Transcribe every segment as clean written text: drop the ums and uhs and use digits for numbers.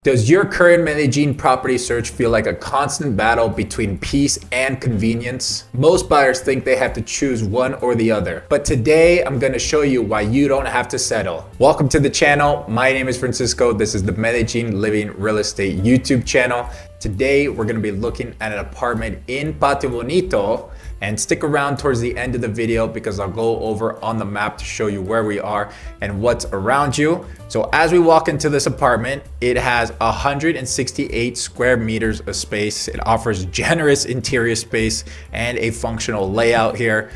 Does your current Medellin property search feel like a constant battle between peace and convenience? Most buyers think they have to choose one or the other, but today I'm going to show you why you don't have to settle. Welcome to the channel. My name is Francisco. This is the Medellin Living Real Estate YouTube channel. Today we're going to be looking at an apartment in Patio Bonito, and stick around towards the end of the video because I'll go over on the map to show you where we are and what's around you. So as we walk into this apartment, it has 168 square meters of space. It offers generous interior space and a functional layout here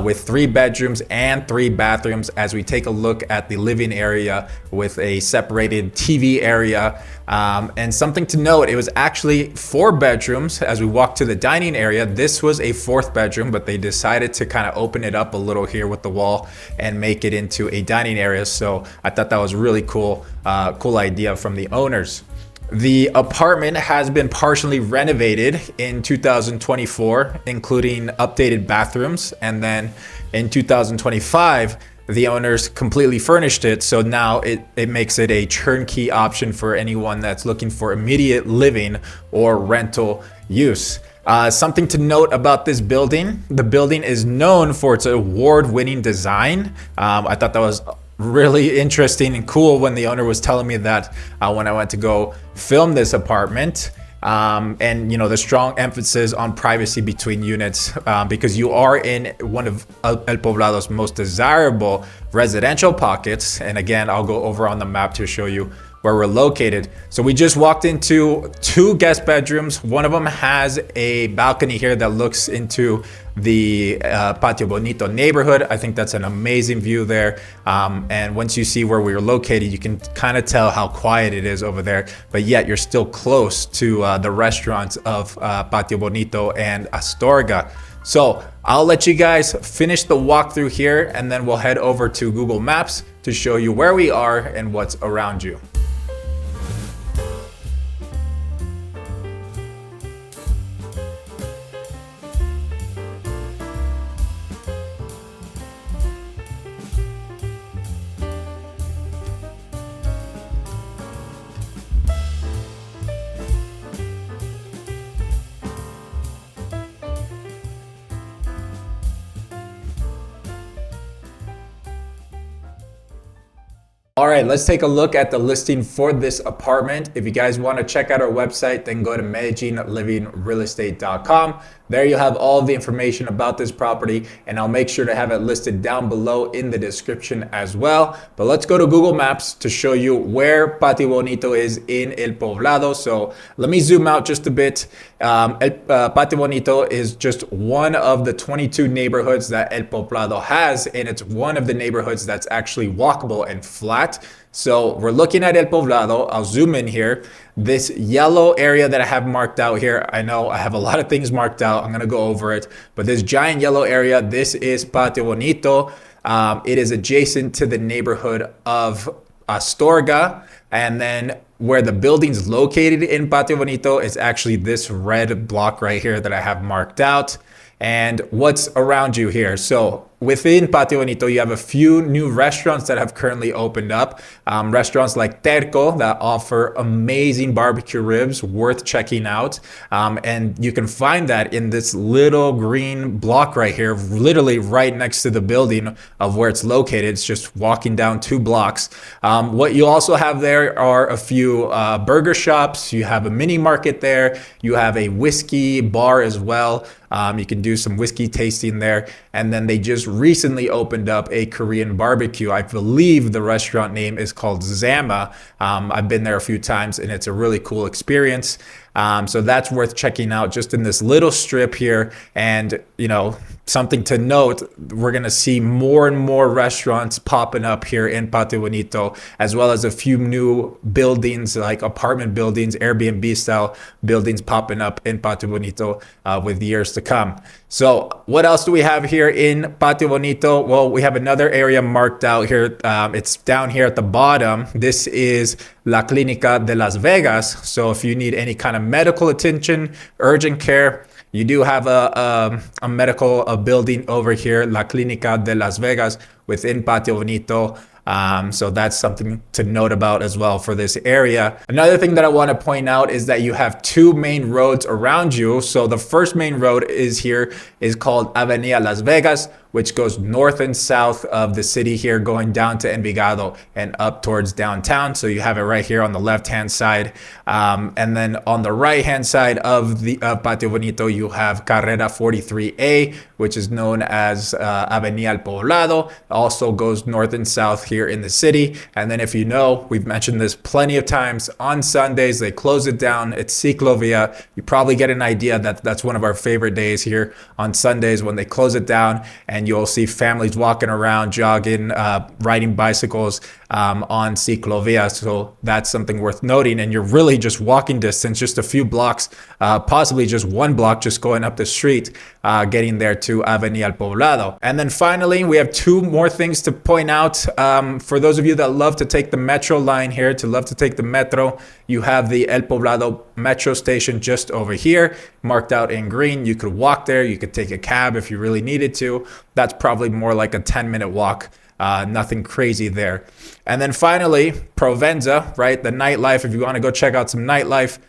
with 3 bedrooms and 3 bathrooms as we take a look at the living area with a separated TV area. And something to note, it was actually 4 bedrooms as we walk to the dining area. This was a 4th bedroom, but they decided to kind of open it up a little here with the wall and make it into a dining area. So I thought that was really cool idea from the owners. The apartment has been partially renovated in 2024, including updated bathrooms, and then in 2025 the owners completely furnished it, so now it makes it a turnkey option for anyone that's looking for immediate living or rental use. Something to note about this building, the building is known for its award-winning design. I thought that was really interesting and cool when the owner was telling me that when I went to go film this apartment. And you know, the strong emphasis on privacy between units because you are in one of El Poblado's most desirable residential pockets. And again, I'll go over on the map to show you where we're located. So we just walked into 2 guest bedrooms. One of them has a balcony here that looks into the Patio Bonito neighborhood. I think that's an amazing view there. And once you see where we're located, you can kind of tell how quiet it is over there, but yet you're still close to the restaurants of Patio Bonito and Astorga. So I'll let you guys finish the walkthrough here, and then we'll head over to Google Maps to show you where we are and what's around you. All right, let's take a look at the listing for this apartment. If you guys want to check out our website, then go to MedellinLivingRealEstate.com. There you have all the information about this property, and I'll make sure to have it listed down below in the description as well. But let's go to Google Maps to show you where Patio Bonito is in El Poblado. So let me zoom out just a bit. Patio Bonito is just one of the 22 neighborhoods that El Poblado has, and it's one of the neighborhoods that's actually walkable and flat. So we're looking at El Poblado. I'll zoom in here. This yellow area that I have marked out here, I know I have a lot of things marked out. I'm going to go over it. But this giant yellow area, this is Patio Bonito. It is adjacent to the neighborhood of Astorga. And then where the building's located in Patio Bonito is actually this red block right here that I have marked out. And what's around you here? So within Patio Bonito, you have a few new restaurants that have currently opened up. Restaurants like Terco that offer amazing barbecue ribs worth checking out. And you can find that in this little green block right here, literally right next to the building of where it's located. It's just walking down 2 blocks. What you also have there are a few burger shops. You have a mini market there. You have a whiskey bar as well. You can do some whiskey tasting there. And then they just recently opened up a Korean barbecue. I believe the restaurant name is called Zama. I've been there a few times and it's a really cool experience. So that's worth checking out just in this little strip here. And, you know, something to note, we're going to see more and more restaurants popping up here in Patio Bonito, as well as a few new buildings like apartment buildings, Airbnb style buildings popping up in Patio Bonito with years to come. So what else do we have here in Patio Bonito? Well, we have another area marked out here. It's down here at the bottom. This is La Clínica de Las Vegas. So if you need any kind of medical attention, urgent care, you do have a medical building over here, La Clínica de Las Vegas, within Patio Bonito. So that's something to note about as well for this area. Another thing that I want to point out is that you have two main roads around you. So the first main road is called Avenida Las Vegas, which goes north and south of the city here, going down to Envigado and up towards downtown. So you have it right here on the left-hand side. And then on the right-hand side of the Patio Bonito, you have Carrera 43A, which is known as Avenida Poblado. Also goes north and south here in the city. And then if you know, we've mentioned this plenty of times, on Sundays, they close it down. It's Ciclovia. You probably get an idea that that's one of our favorite days here on Sundays when they close it down, and you'll see families walking around, jogging, riding bicycles on Ciclovia. So that's something worth noting. And you're really just walking distance, just a few blocks, possibly just one block, just going up the street, getting there to Avenida Poblado. And then finally, we have two more things to point out. For those of you that love to take the metro line here, love to take the metro, you have the El Poblado metro station just over here, marked out in green. You could walk there. You could take a cab if you really needed to. That's probably more like a 10-minute walk. Nothing crazy there. And then finally, Provenza, right? The nightlife. If you want to go check out some nightlife,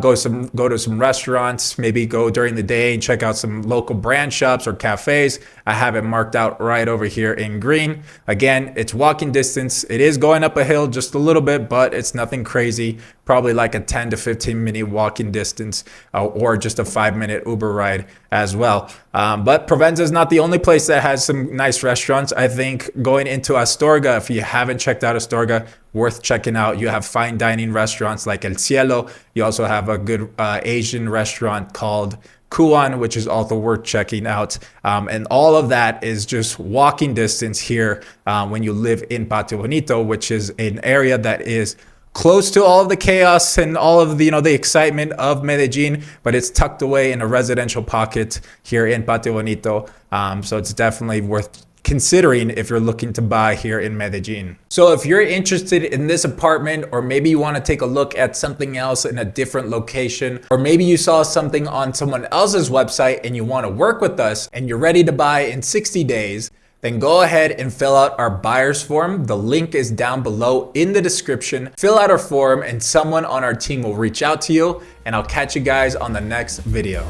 go to some restaurants, maybe go during the day and check out some local brand shops or cafes. I have it marked out right over here in green. Again, it's walking distance. It is going up a hill just a little bit, but it's nothing crazy. Probably like a 10 to 15 minute walking distance, or just a 5-minute Uber ride as well. But Provenza is not the only place that has some nice restaurants. I think going into Astorga, if you haven't checked out Astorga, worth checking out. You have fine dining restaurants like El Cielo. You also have a good Asian restaurant called Kuan, which is also worth checking out. And all of that is just walking distance here when you live in Patio Bonito, which is an area that is close to all of the chaos and all of the, the excitement of Medellin, but it's tucked away in a residential pocket here in Patio Bonito. So it's definitely worth considering if you're looking to buy here in Medellin. So if you're interested in this apartment, or maybe you want to take a look at something else in a different location, or maybe you saw something on someone else's website and you want to work with us and you're ready to buy in 60 days, then go ahead and fill out our buyer's form. The link is down below in the description. Fill out our form and someone on our team will reach out to you, and I'll catch you guys on the next video.